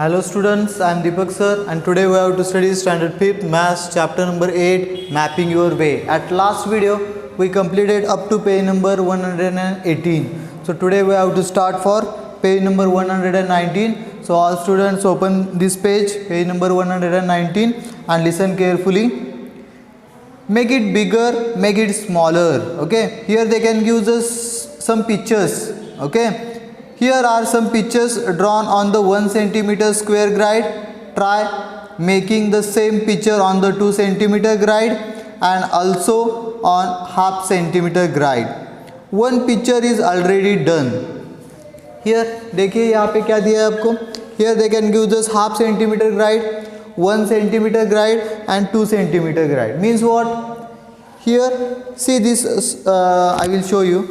Hello students, I am Deepak sir and today we have to study standard 5th maths chapter number 8 mapping your way. At last video we completed up to page number 118. So today we have to start for page number 119. So all students open this page number 119 and listen carefully. Make it bigger, make it smaller. Okay, here they can use us some pictures. Okay, here are some pictures drawn on the 1 centimeter square grid. Try making the same picture on the 2 centimeter grid and also on half centimeter grid. One picture is already done. Here देखिए यहाँ पे क्या दिया है आपको. Here they can give us half centimeter grid, 1 centimeter grid and 2 centimeter grid. Means what? Here see this I will show you.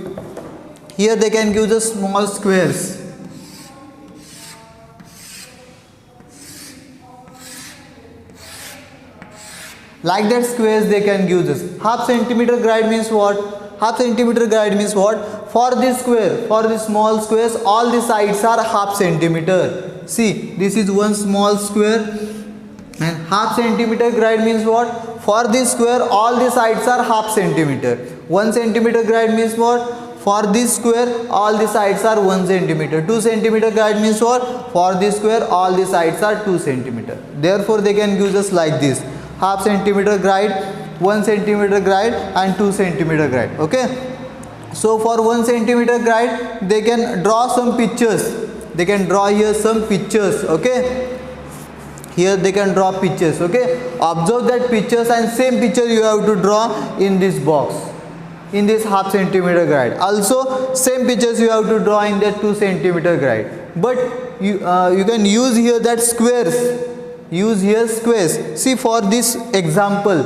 Here they can give the small squares. Like that squares they can give this. Half centimeter grid means what? Half centimeter grid means what? For this square, for this small squares, all the sides are half centimeter. See, this is one small square and half centimeter grid means what? For this square, all the sides are half centimeter. 1 centimeter grid means what? For this square, all the sides are 1 centimeter. 2 centimeter grid means what? For this square, all the sides are 2 centimeter. Therefore, they can use us like this: half centimeter grid, 1 centimeter grid, and 2 centimeter grid. Okay. So for 1 centimeter grid, they can draw some pictures. They can draw here some pictures. Okay. Here they can draw pictures. Okay. Observe that pictures and same picture you have to draw in this box. In this half centimeter grid. Also same pictures you have to draw in that 2 centimeter grid. But you can use here that squares. Use here squares. See for this example.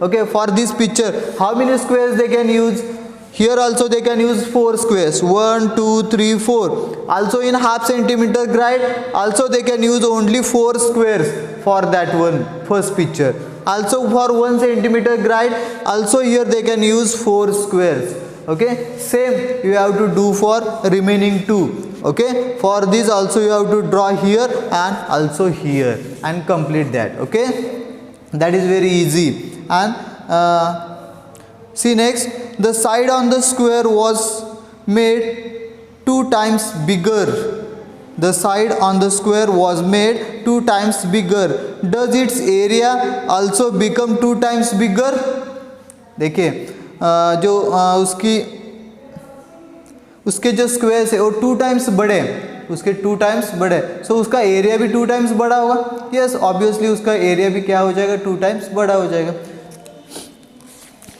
Okay, for this picture, how many squares they can use? Here also they can use 4 squares. 1, 2, 3, 4. Also in half centimeter grid, also they can use only 4 squares for that one first picture. Also for 1 centimeter grid, also here they can use 4 squares. Okay, same you have to do for remaining 2. Okay, for this also you have to draw here and also here and complete that. Okay, that is very easy. And see next, the side on the square was made 2 times bigger. The side on the square was made 2 times bigger. Does its area also become 2 times bigger? देखिए जो उसके जो squares है वो 2 times बड़े, उसके 2 times बड़े, सो उसका एरिया भी 2 टाइम्स बड़ा होगा. यस, ऑब्वियसली उसका एरिया भी क्या हो जाएगा? 2 टाइम्स बड़ा हो जाएगा.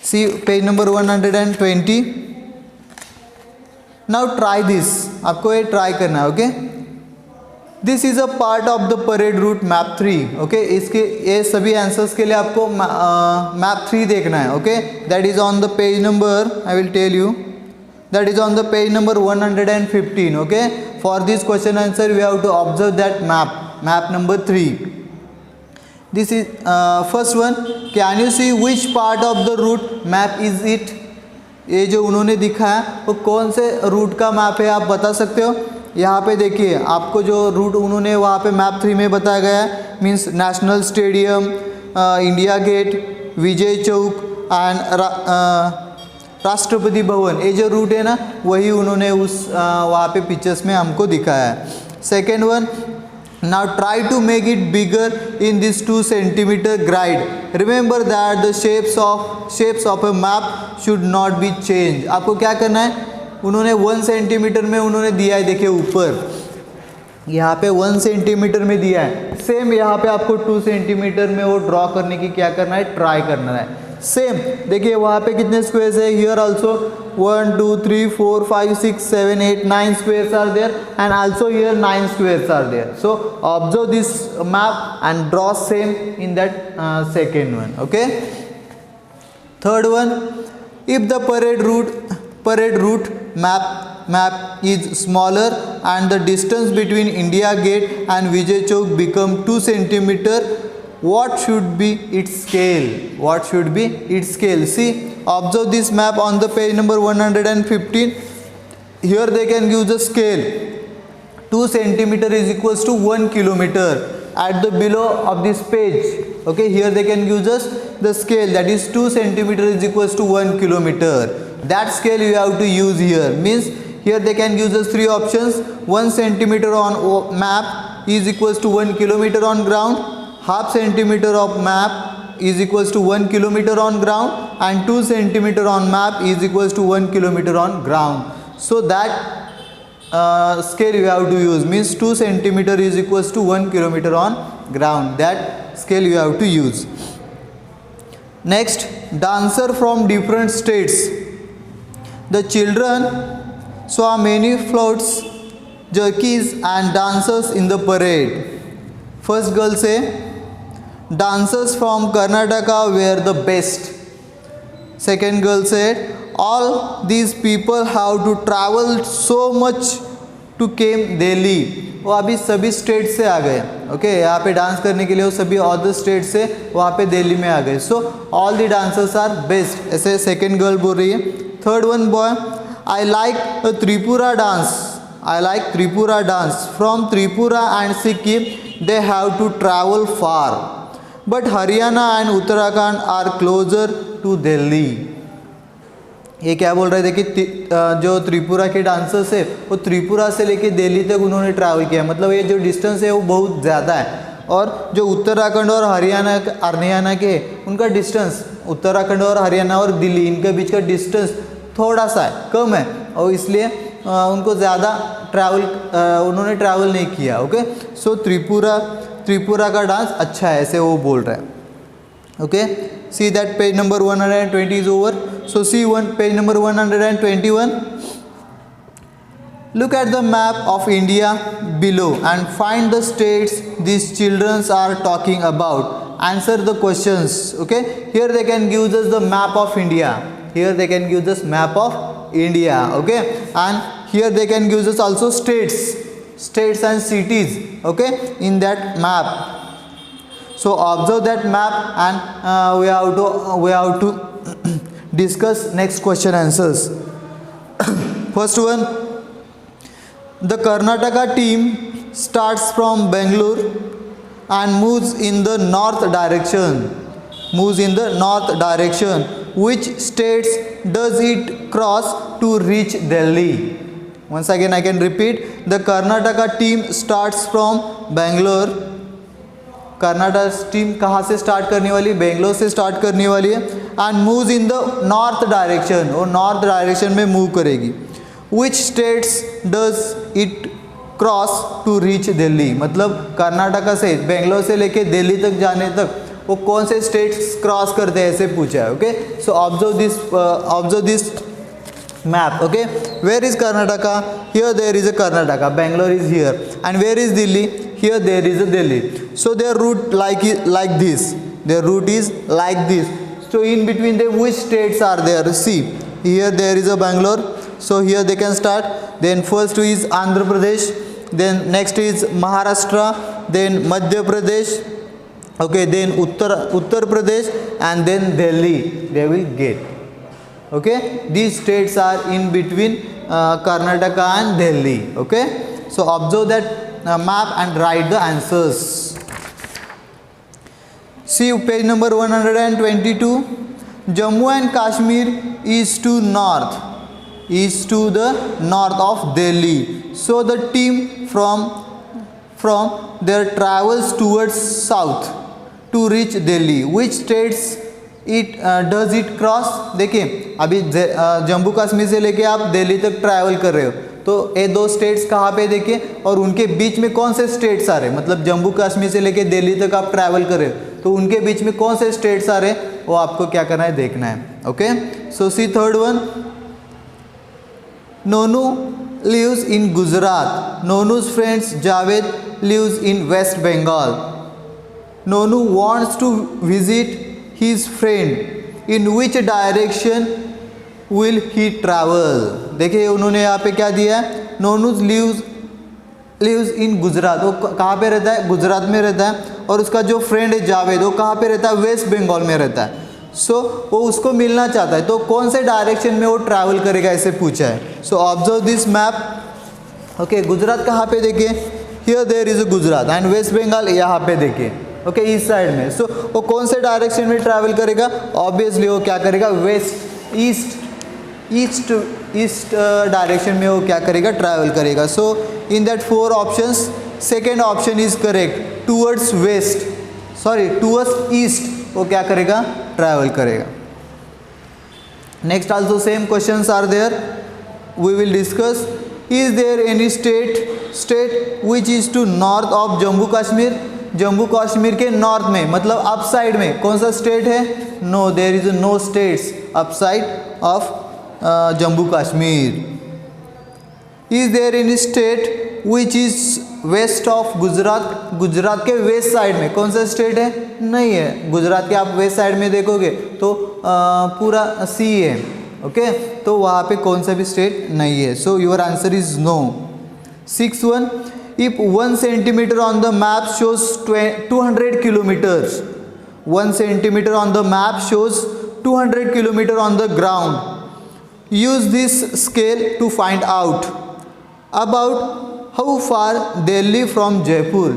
See page number 120. Now try this. आपको ये ट्राई करना है. Okay, this is a part of the parade route map 3. Okay, इसके ये सभी आंसर्स के लिए आपको मैप 3 देखना है. Okay, that is on the page number, I will tell you, that is on the page number 115. Okay, for this question answer we have to observe that map number 3. This is first one. Can you see which part of the route map is it? ये जो उन्होंने दिखाया वो कौन से root का map है, आप बता सकते हो? यहाँ पे देखिए आपको जो रूट उन्होंने वहाँ पे मैप 3 में बताया गया है, means National Stadium, India Gate, Vijay Chowk and Rashtrapati Bhavan. ये जो रूट है ना, वही उन्होंने उस वहाँ पे पिक्चर्स में हमको दिखाया है. Second one, now try to make it bigger in this 2 centimeter grid. Remember that the shapes of a map should not be changed. आपको क्या करना है? उन्होंने 1 सेंटीमीटर में उन्होंने दिया है, देखिए ऊपर यहाँ पे 1 सेंटीमीटर में दिया है. सेम यहाँ पे आपको 2 सेंटीमीटर में वो ड्रॉ करने की क्या करना है? ट्राई करना है. सेम देखिए वहाँ पे कितने स्क्वेयर्स है? Here also 1, 2, 3, 4, 5, 6, 7, 8, 9 squares are there and also here 9 squares are there. So observe this map and draw same in that second one. Okay. Third one, if the parade route map is smaller and the distance between India Gate and Vijay Chowk become 2 centimeter, what should be its scale? What should be its scale? See, observe this map on the page number 115. Here they can give the scale. 2 centimeter is equals to 1 kilometer. At the below of this page, okay, here they can use us the scale, that is 2 centimeter is equals to 1 kilometer. That scale you have to use here. Means here they can use us 3 options. 1 centimeter on map is equals to 1 kilometer on ground. Half centimeter of map is equals to 1 kilometer on ground, and 2 centimeter on map is equals to 1 kilometer on ground. So that scale you have to use, means 2 centimeter is equals to 1 kilometer on ground. That scale you have to use. Next, dancer from different states. The children saw many floats, jerkies and dancers in the parade. First girl say, dancers from Karnataka were the best. Second girl said, all these people have to travel so much to came Delhi. वो अभी सभी state से आ गए, okay, यहाँ पे dance करने के लिए वो सभी अदर स्टेट से वहाँ पे दिल्ली में आ गए. So all the dancers are best, ऐसे सेकेंड गर्ल बोल रही है. Third one boy, I like Tripura dance, I like Tripura dance. From Tripura and Sikkim they have to travel far, but Haryana and Uttarakhand are closer to Delhi. ये क्या बोल रहे थे कि जो त्रिपुरा के डांसर्स है वो त्रिपुरा से लेके दिल्ली तक उन्होंने ट्रैवल किया, मतलब ये जो डिस्टेंस है वो बहुत ज़्यादा है. और जो उत्तराखंड और हरियाणा के उनका डिस्टेंस, उत्तराखंड और हरियाणा और दिल्ली इनके बीच का डिस्टेंस थोड़ा सा है, कम है, और इसलिए उनको ज़्यादा उन्होंने ट्रैवल नहीं किया. ओके, सो त्रिपुरा का डांस अच्छा है, ऐसे वो बोल रहे हैं. Okay, see that page number 120 is over. So see page number 121. Look at the map of India below and find the states these children are talking about. Answer the questions. Okay, here they can give us the map of India. Here they can give us map of India. Okay, and here they can give us also states and cities. Okay, in that map. So observe that map and we have to discuss next question answers. First one, the Karnataka team starts from Bangalore and moves in the north direction. Which states does it cross to reach Delhi? Once again I can repeat, the Karnataka team starts from Bangalore. Karnataka team कहाँ से start करने वाली, बेंगलोर से start करने वाली है. And moves in the north direction, और north direction में मूव करेगी. Which states does it cross to reach Delhi, मतलब कर्नाटका से बेंगलोर से लेके दिल्ली तक जाने तक वो कौन से स्टेट्स क्रॉस करते हैं, ऐसे पूछा है. Okay, so observe this map. Okay, where is Karnataka? Here there is a Karnataka, Bangalore is here, and where is Delhi? Here there is a Delhi. So their route like this, their route is like this. So in between them which states are there? See, here there is a Bangalore, so here they can start. Then first is Andhra Pradesh, then next is Maharashtra, then Madhya Pradesh, okay, then Uttar Pradesh, and then Delhi they will get. Okay, these states are in between Karnataka and Delhi. Okay, so observe that map and write the answers. See page number 122. Jammu and Kashmir is to the north of Delhi. So the team from there travels towards south to reach Delhi. Which states does it cross? देखिए अभी जम्मू कश्मीर से लेके आप दिल्ली तक travel कर रहे हो, तो ये दो स्टेट्स कहाँ पे देखिए, और उनके बीच में कौन से स्टेट्स आ रहे हैं, मतलब जम्मू कश्मीर से लेके दिल्ली तक आप ट्रैवल कर रहे हो तो उनके बीच में कौन से स्टेट्स आ रहे हैं वो आपको क्या करना है, देखना है. Okay, so see third one, Nonu lives in Gujarat. Nonu's friends Javed lives in West Bengal. Nonu wants to visit his friend. In which direction will he travel? देखिए उन्होंने यहाँ पे क्या दिया है, नोनू लिव्स इन गुजरात, वो कहाँ पे रहता है, गुजरात में रहता है, और उसका जो फ्रेंड है जावेद वो कहाँ पे रहता है, वेस्ट बंगाल में रहता है. सो वो उसको मिलना चाहता है, तो कौन से डायरेक्शन में वो ट्रैवल करेगा ऐसे पूछा है. So observe this map. Okay Gujarat कहाँ पे देखिए, here there is Gujarat and West Bengal यहाँ पे देखिए, ओके इस साइड में। सो वो कौन से डायरेक्शन में ट्रैवल करेगा, ऑब्वियसली वो क्या करेगा, वेस्ट ईस्ट डायरेक्शन में वो क्या करेगा, ट्रैवल करेगा। So in that 4 options second option is correct, towards west, sorry towards east वो क्या करेगा, ट्रैवल करेगा। Next also same questions are there, we will discuss. Is there any state which is to north of Jammu Kashmir, Jammu Kashmir के north में मतलब up side में कौन सा स्टेट है, no there is no states up side of Jammu Kashmir. Is there any state which is west of Gujarat, Gujarat के west side में कौन सा स्टेट है, नहीं है। गुजरात के आप वेस्ट साइड में देखोगे तो पूरा सी है, ओके तो वहाँ पे कौन सा भी स्टेट नहीं है। So your answer is no. 6th one, if 1 centimeter on the map shows 200 kilometers, 1 centimeter on the map shows 200 kilometer on the ground, use this scale to find out about how far Delhi from Jaipur,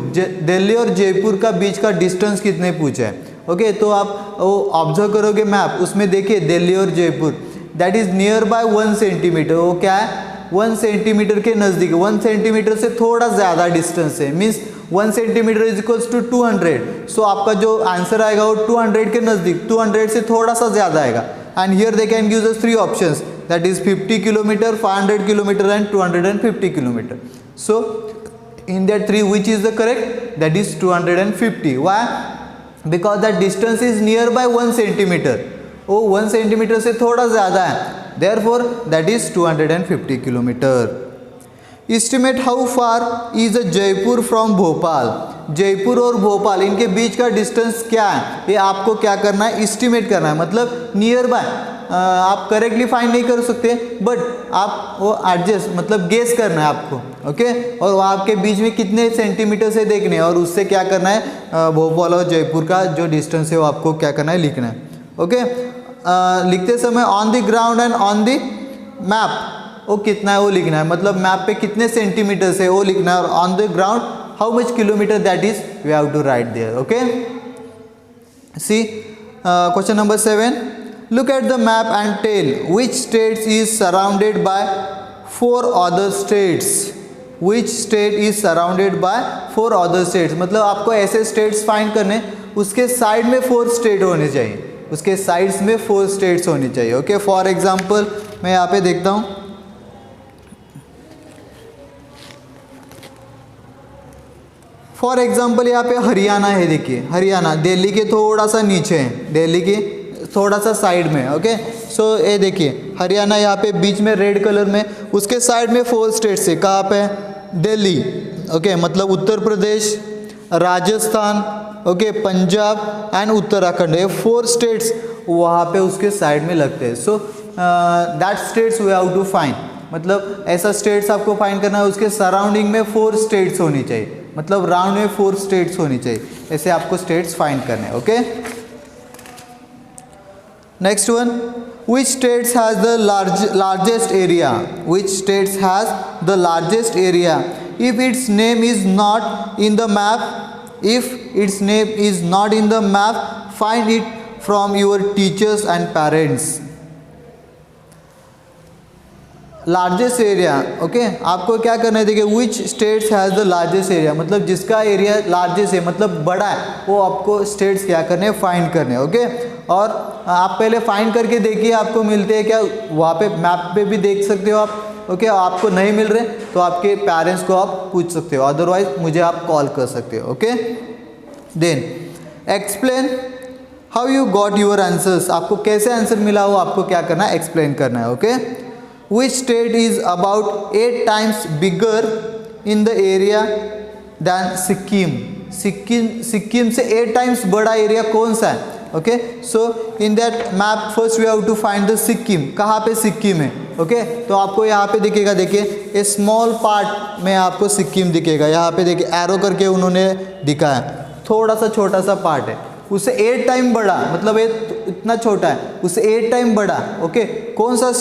Delhi और जयपुर का बीच का distance कितने पूछा है, okay तो आप वो observe करोगे मैप, उसमें देखिए दिल्ली और Jaipur that is near by 1 centimetre, वो क्या है 1 सेंटीमीटर के नज़दीक, 1 सेंटीमीटर से थोड़ा ज़्यादा डिस्टेंस है, means 1 centimetre is equals to 200। So आपका जो आंसर आएगा वो 200 के नज़दीक, 200 से थोड़ा सा ज़्यादा आएगा। And here they can give us 3 options that is 50 kilometre, 500 kilometre and 250 kilometre. So in that 3 which is the correct, that is 250। Why, because that distance is near by 1 centimetre, वो 1 सेंटीमीटर से थोड़ा ज़्यादा है, therefore that is 250 kilometre. Estimate how far is Jaipur from Bhopal, Jaipur और भोपाल इनके बीच का distance क्या है, ये आपको क्या करना है, एस्टिमेट करना है, मतलब नियर बाय। आप करेक्टली फाइंड नहीं कर सकते बट आप वो एडजस्ट मतलब गेस करना है आपको, ओके और वो आपके बीच में कितने सेंटीमीटर से देखने हैं और उससे क्या करना है, भोपाल और जयपुर का जो डिस्टेंस है वो आपको क्या करना है, लिखना है, ओके लिखते समय on the ground and on the map वो कितना है वो लिखना है, मतलब मैप पे कितने सेंटीमीटर है वो लिखना है, और on the ground how much kilometre that is we have to write there, okay. See question number 7, look at the map and tell which states is surrounded by 4 other states, which state is surrounded by 4 other states, मतलब आपको ऐसे states find करने उसके side में 4 state होने चाहिए, उसके sides में 4 स्टेट्स होनी चाहिए, ओके। फॉर एग्जांपल मैं यहाँ पे देखता हूँ, फॉर एग्जांपल यहाँ पे हरियाणा है, देखिए हरियाणा दिल्ली के थोड़ा सा नीचे है, दिल्ली के थोड़ा सा साइड में, ओके सो ये देखिए हरियाणा यहाँ पे बीच में रेड कलर में, उसके साइड में 4 स्टेट्स है, कहाँ पे, दिल्ली, ओके मतलब उत्तर प्रदेश, राजस्थान, ओके पंजाब एंड उत्तराखंड, ये 4 स्टेट्स वहाँ पे उसके साइड में लगते हैं। So that states we have to find, मतलब ऐसा स्टेट्स आपको फाइंड करना है, उसके सराउंडिंग में 4 स्टेट्स होनी चाहिए, मतलब राउंड में 4 स्टेट्स होनी चाहिए, ऐसे आपको स्टेट्स फाइंड करने हैं, okay. Next one, which states has the largest area, which states has the largest area, if its name is not in the map, if its name is not in the map, find it from your teachers and parents. Largest area, okay आपको क्या करना है, देखिए which states has the largest area, मतलब जिसका area largest है मतलब बड़ा है, वो आपको स्टेट्स क्या करने हैं, फाइंड करने हैं, ओके। और आप पहले फाइंड करके देखिए आपको मिलते हैं क्या, वहाँ पे मैप पे भी देख सकते हो आप, ओके आपको नहीं मिल रहे तो आपके पेरेंट्स को आप पूछ सकते हो, अदरवाइज मुझे आप कॉल कर सकते हो, okay. Then explain how you got your answers, आपको कैसे आंसर मिला हो आपको क्या करना है, एक्सप्लेन करना है, okay. Which state is about 8 times bigger in the area than Sikkim? Sikkim से 8 times बड़ा एरिया कौन सा है, okay. So in that map first we have to find the Sikkim, कहाँ पे सिक्किम है, ओके तो आपको यहाँ पे दिखेगा, देखिए ए स्मॉल पार्ट में आपको सिक्किम दिखेगा, यहाँ पे देखिए एरो करके उन्होंने दिखाया, थोड़ा सा छोटा सा पार्ट है, उससे 8 टाइम बड़ा, मतलब ये इतना छोटा है, उससे 8 टाइम बड़ा। ओके, कौन सा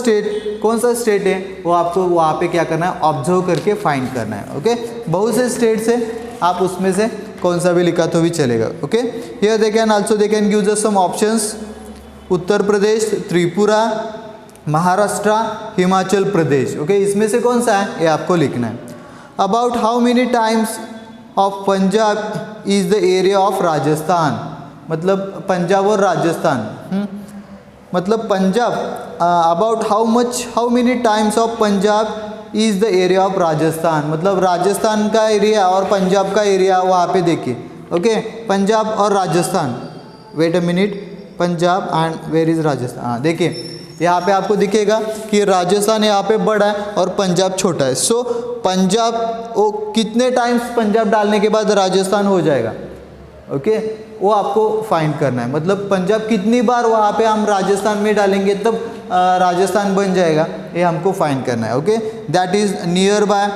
स्टेट है वो आपको वहाँ पे क्या करना है, ऑब्जर्व करके फाइंड करना है। ओके, बहुत से स्टेट्स है, आप उसमें से कौन सा भी लिखा तो भी चलेगा। Okay, here they can give us some options, Uttar Pradesh, Tripura, Maharashtra, Himachal Pradesh. Okay, इसमें से कौन सा है ये आपको लिखना है। About how many times of Punjab is the area of Rajasthan, मतलब पंजाब और राजस्थान, मतलब Punjab, about how many times of Punjab is the area of Rajasthan, मतलब राजस्थान का एरिया और पंजाब का एरिया वहाँ पे देखिए। ओके, पंजाब और Rajasthan, wait a minute, Punjab and where is Rajasthan. हाँ देखिए, यहाँ पे आपको दिखेगा कि राजस्थान यहाँ पे बड़ा है और पंजाब छोटा है। सो पंजाब वो कितने टाइम्स पंजाब डालने के बाद राजस्थान हो जाएगा। ओके, वो आपको फाइंड करना है, मतलब पंजाब कितनी बार वहाँ पे हम राजस्थान में डालेंगे तब राजस्थान बन जाएगा, ये हमको फाइंड करना है। Okay, that is near by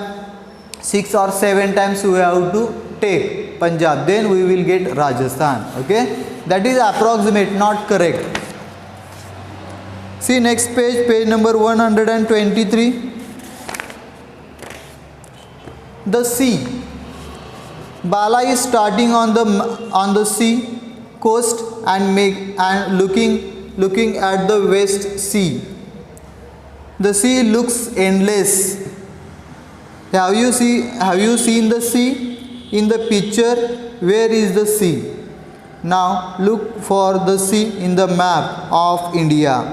6 or 7 times we have to take Punjab, then we will get Rajasthan. Okay, that is approximate, not correct. See next page, page number 123. The sea. Bala is starting on the sea coast and looking at the west sea. The sea looks endless. Have you seen the sea in the picture? Where is the sea? Now look for the sea in the map of India.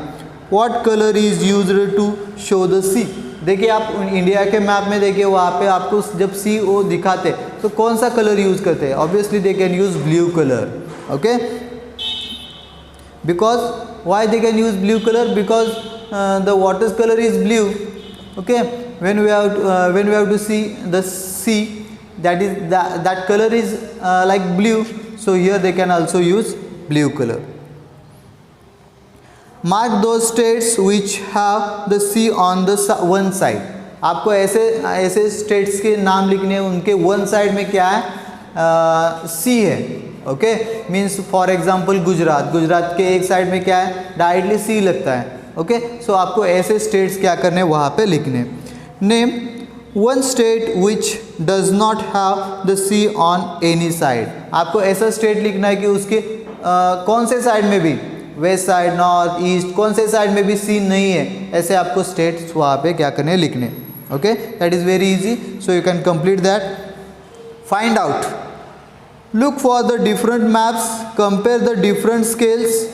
What color is used to show the sea? देखिए आप India के map में देखिए, वहाँ पे आपको जब सी वो दिखाते तो कौन सा कलर यूज़ करते हैं? Obviously they can use blue colour. Okay, because why they can use blue colour? Because the water colour is blue. Okay, when we have to see the sea, that color is like blue, so here they can also use blue color. Mark those states which have the sea on the one side. आपको ऐसे states के नाम लिखने हैं, उनके one side में क्या है, सी है। Okay, means for example Gujarat के एक साइड में क्या है, डायरेक्टली सी लगता है। ओके, सो आपको ऐसे स्टेट्स क्या करने वहाँ पे लिखने। Name one state which does not have the sea on any side. आपको ऐसा स्टेट लिखना है कि उसके कौन से साइड में भी, वेस्ट साइड, नॉर्थ, ईस्ट, कौन से साइड में भी सी नहीं है, ऐसे आपको स्टेट्स वहाँ पे क्या करने लिखने। Okay, that is very easy, so you can complete that. Find out, look for the different maps, compare the different scales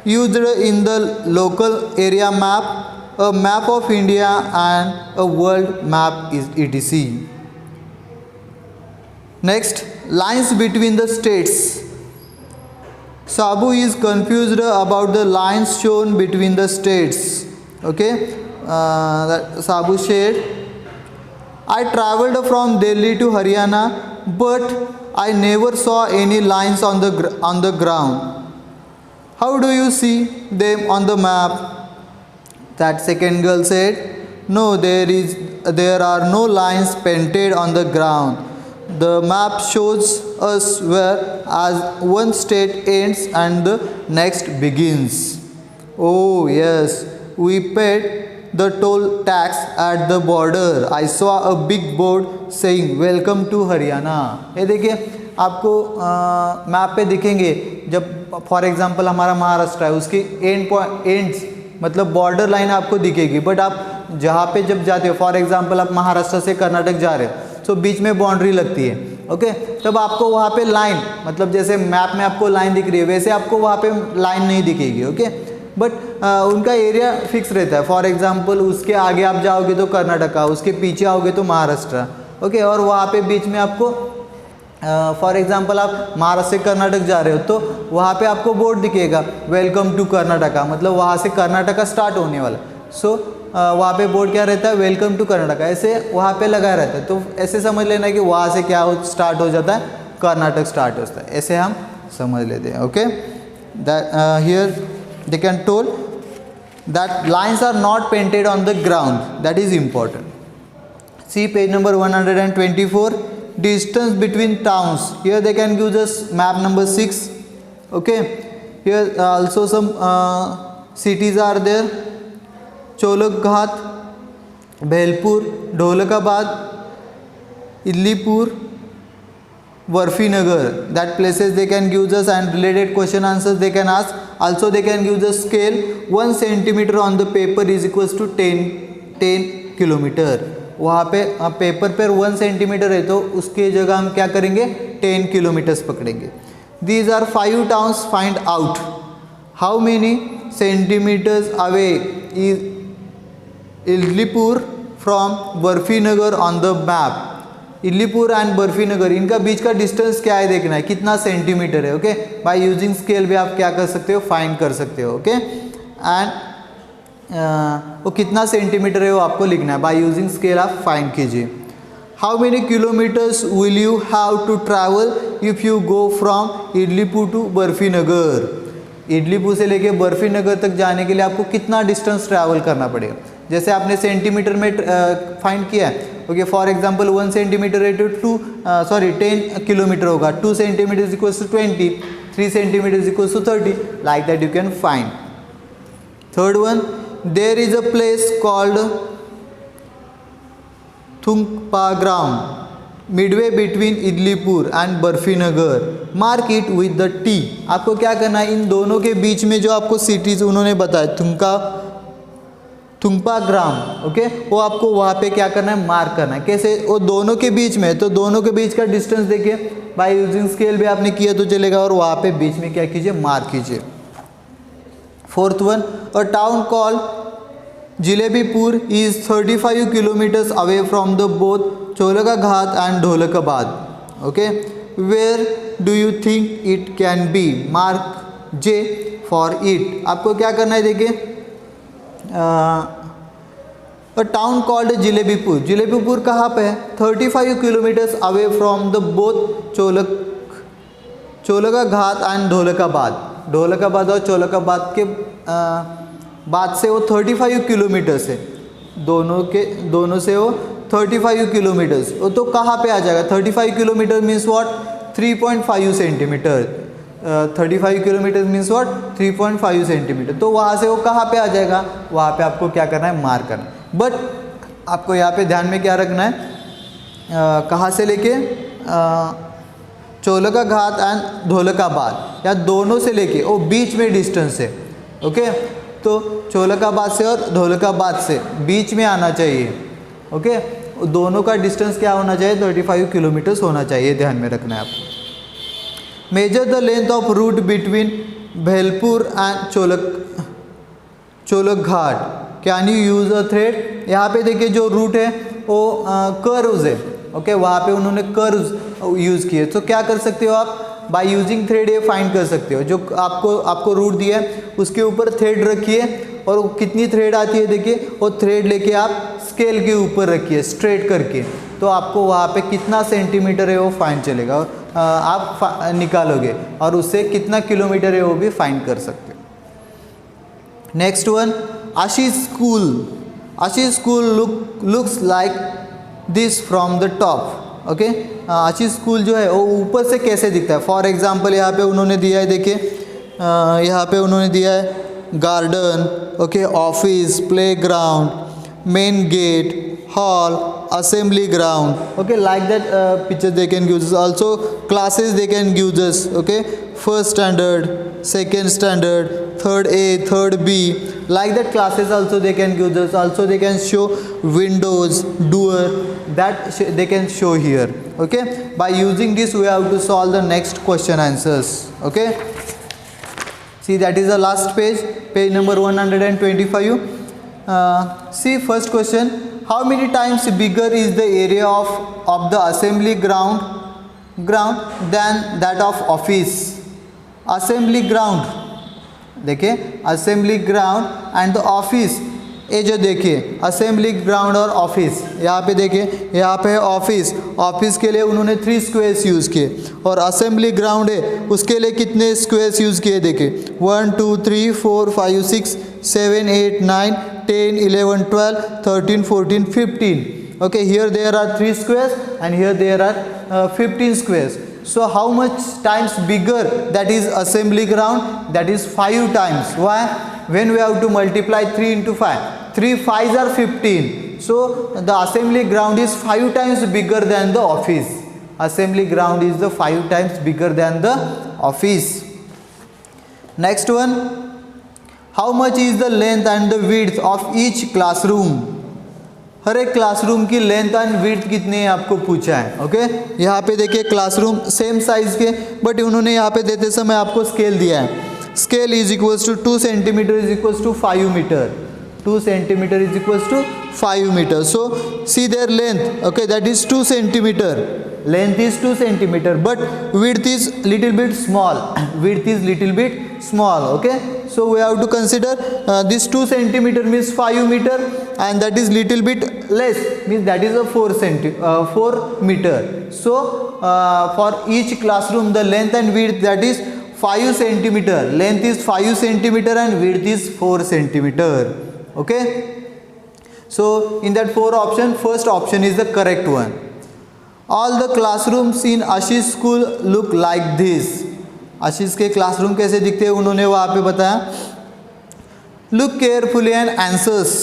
used in the local area map, a map of India and a world map is etc. Next, lines between the states. Sabu is confused about the lines shown between the states. Okay, that Sabu shared. I travelled from Delhi to Haryana, but I never saw any lines on the ground. How do you see them on the map? That second girl said, no, there are no lines painted on the ground. The map shows us where as one state ends and the next begins. Oh yes, we paid the toll tax at the border. I saw a big board saying welcome to Haryana. ये देखिए, आपको map पे दिखेंगे, जब for example हमारा महाराष्ट्र है, उसकी ends मतलब बॉर्डर लाइन आपको दिखेगी, बट आप जहाँ पे जब जाते हो, फॉर एग्जांपल आप महाराष्ट्र से कर्नाटक जा रहे हो, तो बीच में बाउंड्री लगती है। ओके, तब आपको वहाँ पे लाइन, मतलब जैसे मैप में आपको लाइन दिख रही है, वैसे आपको वहाँ पे लाइन नहीं दिखेगी। ओके, बट उनका एरिया फिक्स रहता है। फॉर एग्जांपल उसके आगे आप जाओगे तो कर्नाटका, उसके पीछे आओगे तो महाराष्ट्र। ओके, और वहाँ पे बीच में आपको फॉर एग्जांपल आप महाराष्ट्र से कर्नाटक जा रहे हो तो वहाँ पे आपको बोर्ड दिखेगा वेलकम टू कर्नाटका, मतलब वहाँ से कर्नाटका स्टार्ट होने वाला। सो वहाँ पे बोर्ड क्या रहता है, वेलकम टू कर्नाटका, ऐसे वहाँ पे लगा रहता है। तो ऐसे समझ लेना कि वहाँ से क्या स्टार्ट हो जाता है, कर्नाटक स्टार्ट होता है, ऐसे हम समझ लेते हैं। Okay, that here they can told that lines are not painted on the ground, that is important. See page number 124, distance between towns. Here they can use us map number 6. Okay, here also some cities are there. Cholak-Ghat, Bhelpur, Dholakabad, Idlipur, Varfinagar. That places they can give us and related question answers they can ask. Also they can give the scale 1 centimeter on the paper is equals to 10 kilometre. वहाँ पे paper पर 1 centimetre है तो उसके जगह हम क्या करेंगे 10 किलोमीटर्स पकड़ेंगे. These are 5 towns. Find out how many centimeters away is Idlipur from Varfinagar on the map. Idlipur and Barfinagar इनका बीच का डिस्टेंस क्या है देखना है, कितना सेंटीमीटर है. ओके, बाय यूजिंग स्केल भी आप क्या कर सकते हो, फाइंड कर सकते हो. ओके, एंड वो कितना सेंटीमीटर है वो आपको लिखना है. बाय यूजिंग स्केल आप फाइंड कीजिए. How many kilometres will you have to travel if you go from Idlipur to Barfinagar. Idlipur से लेके बर्फीनगर तक जाने के लिए आपको कितना डिस्टेंस ट्रैवल करना पड़ेगा. जैसे आपने सेंटीमीटर में फाइंड किया है. ओके, फॉर एग्जांपल 1 सेंटीमीटर है तो 10 किलोमीटर होगा. 2 centimetre is equals to 20, 3 centimetre is equals to 30. Like that you can find. Third one, there is a place called Thungpagram midway between Idlipur and Barfinagar. Mark it with the T. आपको क्या करना है, इन दोनों के बीच में जो आपको सिटीज उन्होंने बताया थुंगपाग्राम, ओके, वो आपको वहाँ पे क्या करना है, मार्क करना है. कैसे, वो दोनों के बीच में, तो दोनों के बीच का डिस्टेंस देखिए बाय यूजिंग स्केल भी आपने किया तो चलेगा, और वहाँ पे बीच में क्या कीजिए, मार्क कीजिए. Fourth one, a town call Jilebipur is 35 kilometres away from the both Cholkaghat and Dholkabad. Okay, where do you think it can be. Mark J for it. आपको क्या करना है, देखिए अ टाउन कॉल्ड जिलेबीपुर. जिलेबीपुर कहाँ पे है, 35 kilometres away from the both Cholkaghat and Dholkabad. Dholkabad और चोलकाबाद के बाद से वो 35 किलोमीटर्स है. दोनों से वो 35 किलोमीटर्स. वो तो कहाँ पे आ जाएगा, 35 kilometre means what, 3.5 centimetre. 35 kilometre means what, 3.5 centimetre. तो वहाँ से वो कहाँ पे आ जाएगा, वहाँ पे आपको क्या करना है, मार्क करना है. बट आपको यहाँ पे ध्यान में क्या रखना है, कहाँ से लेके चोलका-घाट एंड ढोलकाबाद, या दोनों से लेके वो बीच में डिस्टेंस है. ओके, तो चोलकाबाद से और ढोलकाबाद से बीच में आना चाहिए. ओके, दोनों का डिस्टेंस क्या होना चाहिए, 35 किलोमीटर्स होना चाहिए, ध्यान में रखना है आपको. Measure the length of route between Bhelpur and Cholakghat. Can you use a thread. यहाँ पे देखिए जो रूट है वो कर्व्स है. ओके, वहाँ पे उन्होंने कर्व्स यूज़ किए. तो क्या कर सकते हो आप, बाय यूजिंग थ्रेड ये फाइंड कर सकते हो. जो आपको रूट दिया है उसके ऊपर थ्रेड रखिए, और कितनी थ्रेड आती है देखिए, वो थ्रेड लेके आप स्केल के ऊपर रखिए स्ट्रेट करके, तो आपको वहाँ पे कितना सेंटीमीटर है वो फाइंड चलेगा, और आप निकालोगे, और उससे कितना किलोमीटर है वो भी फाइंड कर सकते हो. Next one, Ashish school looks like this from the top. Okay, Ashish school जो है वो ऊपर से कैसे दिखता है. फॉर एग्जांपल यहाँ पे उन्होंने दिया है, देखिए यहाँ पे उन्होंने दिया है garden, okay, office, playground, main gate, hall, assembly ground. Okay, like that picture they can give us. Also classes they can give us. Okay, first standard, second standard, third A, third B. Like that classes also they can give us. Also they can show windows, door, that they can show here. Okay, by using this we have to solve the next question answers. Okay, see that is the last page number 125. See first question. How many times bigger is the area of the assembly ground than that of office. Assembly ground, देखिए assembly ground and the office. ये जो देखिए assembly ground और office, यहाँ पे देखिए यहाँ पे है ऑफिस के लिए उन्होंने 3 स्क्वेयर्स यूज़ किए, और असेंबली ग्राउंड है उसके लिए कितने स्क्वेयर्स यूज़ किए देखिए, 1 2 3 4 5 6 7 8 9 10 11 12 13 14 15. Okay, here there are 3 squares and here there are 15 squares. So how much times bigger that is assembly ground? That is 5 times. Why? When we have to multiply 3 into 5, 3 5s are 15. So the assembly ground is 5 times bigger than the office. Assembly ground is the 5 times bigger than the office. Next one, how much is the length and the width of each classroom? हर एक classroom की length and width कितनी है आपको पूछा है. Okay, यहाँ पे देखिए क्लासरूम सेम साइज के, बट उन्होंने यहाँ पे देते समय आपको स्केल दिया है. Scale is equals to 2 centimetre is equals to 5 metre. 2 centimetre is equals to 5 metre. So see their length. Okay, that is 2 centimetre. Length is 2 centimeter, but width is little bit small. Width is little bit small. Okay, so we have to consider this 2 centimeter means 5 meter, and that is little bit less, means that is a 4 meter. So for each classroom the length and width that is 5 centimeter. Length is 5 centimeter and width is 4 centimeter. Okay, so in that 4 option, first option is the correct one. All the classrooms in Ashish school look like this. आशीष के classroom कैसे दिखते हैं उन्होंने वहाँ पे बताया. Look carefully and answers.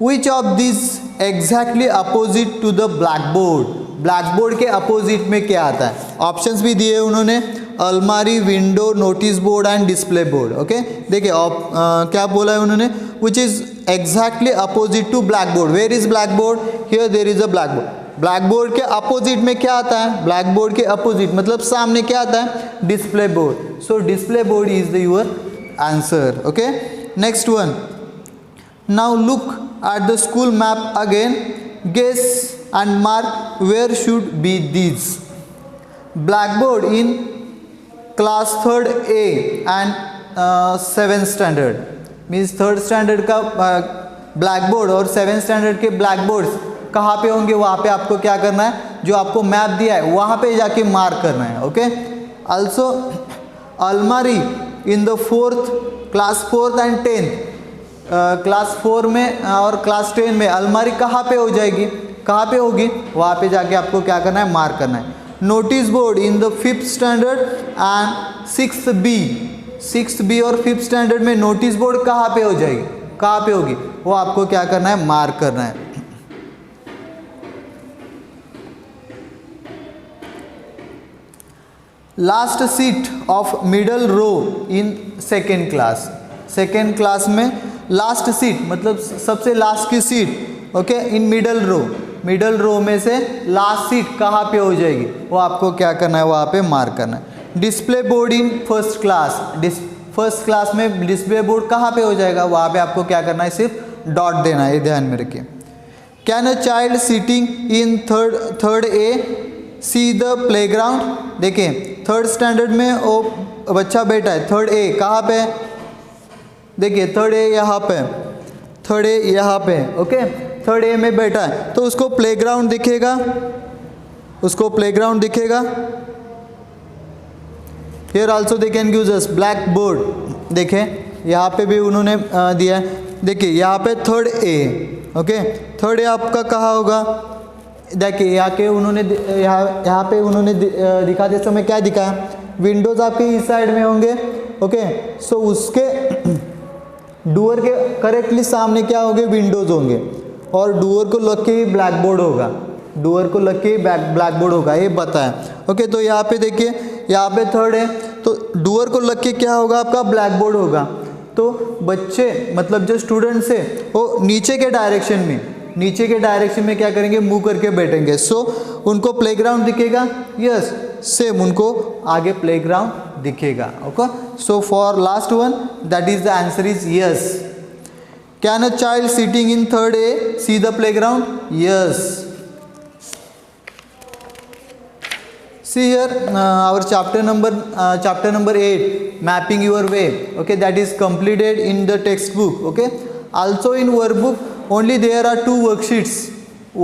Which of these exactly opposite to the blackboard? Blackboard के opposite में क्या आता है? ऑप्शंस भी दिए उन्होंने, अलमारी, window, notice board and display board. Okay, देखिए क्या बोला है उन्होंने, which is exactly opposite to blackboard. Where is blackboard? Here there is a blackboard. Blackboard के अपोजिट में क्या आता है? ब्लैकबोर्ड के अपोजिट मतलब सामने क्या आता है? Display board. So display board is the your answer. Okay, next one. Now look at the school map again. Guess and mark where should be these. Blackboard in class 3rd A and 7th standard, means 3rd standard का blackboard और 7th standard के ब्लैकबोर्ड्स कहाँ पे होंगे? वहाँ पे आपको क्या करना है, जो आपको मैप दिया है वहाँ पे जाके मार्क करना है. ओके, also अलमारी in the 4th class 4th and 10th, class 4 में और क्लास 10 में अलमारी कहाँ पे हो जाएगी, कहाँ पे होगी? वहाँ पे जाके आपको क्या करना है? मार्क करना है. Notice board in the 5th standard and 6th B और 5th स्टैंडर्ड में नोटिस बोर्ड कहाँ पे हो जाएगी, कहाँ पे होगी? वो आपको क्या करना है? मार्क करना है. Last seat of middle row in second class. Second class में लास्ट सीट मतलब सबसे लास्ट की सीट. Okay, in middle row, middle row में से लास्ट सीट कहाँ पे हो जाएगी? वो आपको क्या करना है? वहाँ पे मार्क करना है. Display board in first class. First class में डिस्प्ले बोर्ड कहाँ पे हो जाएगा? वहाँ पे आपको क्या करना है? सिर्फ डॉट देना है, ध्यान में रखिए. Can a child sitting in third A see the play ground? देखिए 3rd स्टैंडर्ड में वो बच्चा बैठा है. 3rd ए कहाँ पे? देखिए 3rd ए यहाँ पे, 3rd ए यहाँ पे. ओके, 3rd ए में बैठा है तो उसको प्लेग्राउंड दिखेगा, उसको प्लेग्राउंड दिखेगा. Here also they can give us black board. देखें यहाँ पे भी उन्होंने दिया है. देखिए यहाँ पे 3rd ए. ओके, 3rd ए आपका कहाँ होगा? देखिए यहाँ पे उन्होंने दिखाते समय क्या दिखाया? विंडोज़ आपके इस साइड में होंगे. ओके, सो उसके डोर के करेक्टली सामने क्या होंगे? विंडोज़ होंगे, और डोर को लग के ही ब्लैक बोर्ड होगा. डोर को लग के ही ब्लैक बोर्ड होगा, ये बताया. ओके, तो यहाँ पे देखिए यहाँ पे 3rd है तो डोर को लग के क्या होगा? आपका ब्लैक बोर्ड होगा. तो बच्चे मतलब जो स्टूडेंट्स है वो नीचे के डायरेक्शन में क्या करेंगे? मूव करके बैठेंगे. सो उनको प्लेग्राउंड दिखेगा. यस, सेम उनको आगे प्लेग्राउंड दिखेगा. Okay, so for last one that is the answer is yes. Can a child sitting in 3rd A see the playground? Yes. See here our chapter number 8, mapping your way. Okay, that is completed in the textbook. Okay, also in workbook only there are 2 worksheets,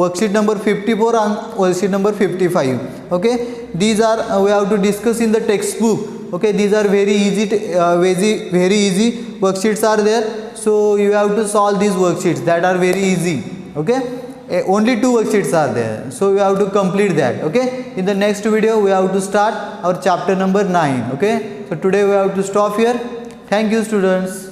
worksheet number 54 and worksheet number 55. Okay, these are we have to discuss in the textbook. Okay, these are very easy worksheets are there, so you have to solve these worksheets that are very easy. Okay, only 2 worksheets are there, so we have to complete that. Okay, in the next video we have to start our chapter number 9. Okay, so today we have to stop here. Thank you, students.